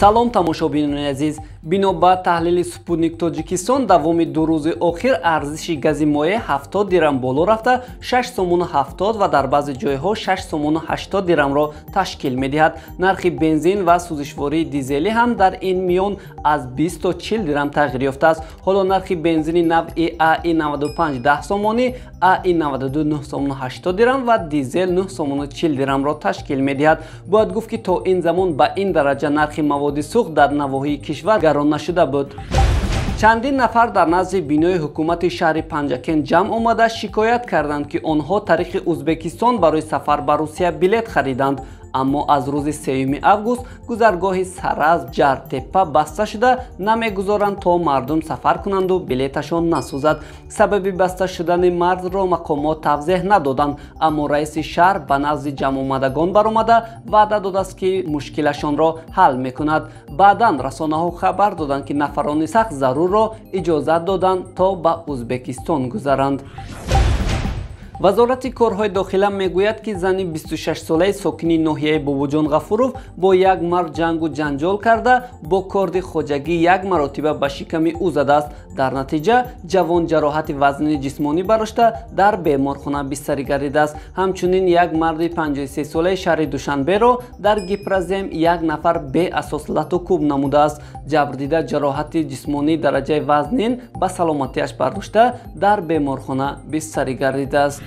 салом тамошобинони азиз, бино ба таҳлили Спутник Тоҷикистон давоми 2 рӯзи охир арзиши гази моеъ 70 дирам боло рафта 6.70 ва дар баъзе ҷойҳо 6.80 дирамро ташкил медиҳад. Нархи бензин ва сӯзишвории дизелӣ ҳам дар ин миён аз 20 то 40 дирам тағйир ёфтааст. ҳоло нархи бензини навъи АИ95 10 сомонӣ, АИ92 9.80 дирам ва дизел 9.40 дирамро ташкил медиҳад. бояд гуфт ки то ин замон ба ин дараҷа нархи маводи сух дар навоҳии кишвар гарон нашуда буд. чандин нафар дар назди бинои ҳукумати шаҳри Панҷакен ҷамъ омада шикоят карданд ки онҳо тариқи Узбекистон барои сафар ба Русия билет хариданд, аммо аз рӯзи 3 август гузаргоҳи Сараз Ҷартеппа баста шуда намегузоранд то мардум сафар кунанду билеташон насӯзад. сабаби баста шудани марзро мақомот тавзеҳ надоданд, аммо раиси шаҳр ба назди ҷамъомадагон баромада ваъда додааст ки мушкилашонро ҳал мекунад. баъдан расонаҳо хабар доданд ки нафарони сахт зарурро иҷозат доданд то ба Узбекистон гузаранд. вазорати корҳои дохила мегӯяд ки зани 26-солаи сокини ноҳияи Бобоҷон Ғафуров бо як мард ҷангу ҷанҷол карда бо корди хоҷагӣ як маротиба ба шиками ӯ задааст. дар натиҷа ҷавон ҷароҳати вазнини ҷисмонӣ барошта дар беморхона бистарӣ гардидааст. ҳамчунин як марди 53-солаи шаҳри Душанберо дар Гипразем як нафар беасос лату кӯб намудааст. ҷабрдида ҷароҳати ҷисмонии дараҷаи вазнин ба саломатиаш бардошта дар беморхона бистарӣ гардидааст.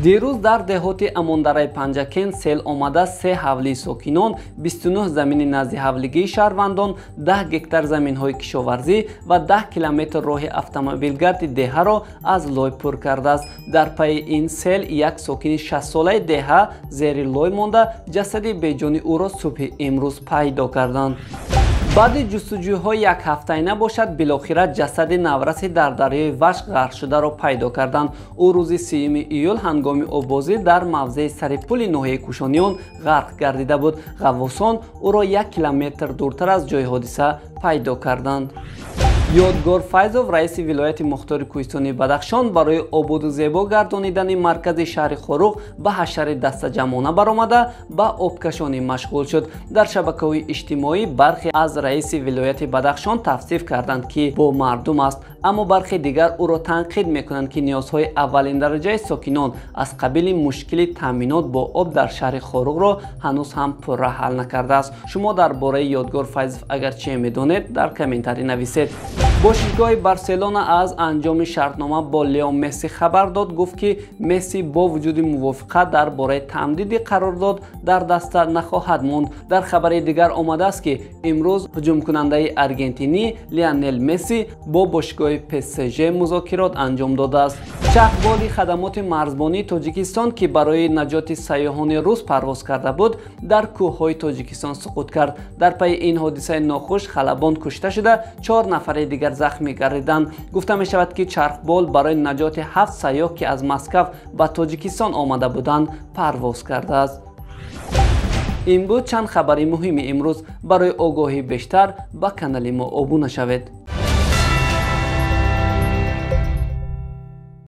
дирӯз дар деҳоти Амондараи Панҷакен сел омада 3 ҳавлии сокинон, 29 замини назди ҳавлигии шаҳрвандон, 10 гектар заминҳои кишоварзӣ ва 10 километр роҳи автомобилгарди деҳаро аз лой пур кардааст. дар пайи ин сел як сокини 60-солаи деҳа зери лой монда ҷасади беҷони ӯро субҳи имрӯз пайдо карданд. баъди ҷустуҷӯҳо як ҳафтаина бошад билохира ҷасади навраси дар дарёи Вашк ғарқ шударо пайдо карданд. ӯ рӯзи 3 июл ҳангоми обозӣ дар мавзеи сари пули ноҳияи Кушониён ғарқ гардида буд. ғаввосон ӯро 1 километр дуртар аз ҷойи ҳодиса пайдо карданд. ёдгор Файзов, раиси вилояти Мухтори Кӯҳистони Бадахшон, барои ободу зебо гардонидани маркази шаҳри Хоруғ ба ҳашари дастаҷамона баромада ба обкашонӣ машғул шуд. дар шабакаҳои иҷтимоӣ бархе аз раиси вилояти Бадахшон тавсиф карданд ки бо мардум аст, аммо бархе дигар ӯро танқид мекунанд ки ниёзҳои аввалин дараҷаи сокинон аз қабили мушкили таъминот бо об дар шаҳри Хоруғро ҳанӯз ҳам пурра ҳал накардааст. шумо дар бораи ёдгор Файзов агар чӣ медонед, дар комментарӣ нависед. бошгоҳи Барселона аз анҷоми шартнома бо Лео Месси хабар дод. гуфт ки Месси бо вуҷуди мувофиқат дар бораи тамдиди қарордод дар даста нахоҳад монд. дар хабари дигар омадааст ки имрӯз ҳуҷумкунандаи аргентинӣ Лионел Месси бо бошгоҳи ПСЖ музокирот анҷом додааст. чахболи хадамоти марзбонии Тоҷикистон ки барои наҷоти сайёҳони рус парвоз карда буд, дар кӯҳҳои Тоҷикистон суқут кард. дар пайи ин ҳодисаи нохуш халабон кушта шуда 4 нафари дигар захмӣ гардиданд. гуфта мешавад ки чархбол барои наҷоти 7 сайёҳ ки аз Москав ба Тоҷикистон омада буданд парвоз кардааст. ин буд чанд хабари муҳими имрӯз. барои огоҳии бештар ба канали мо обуна шавед.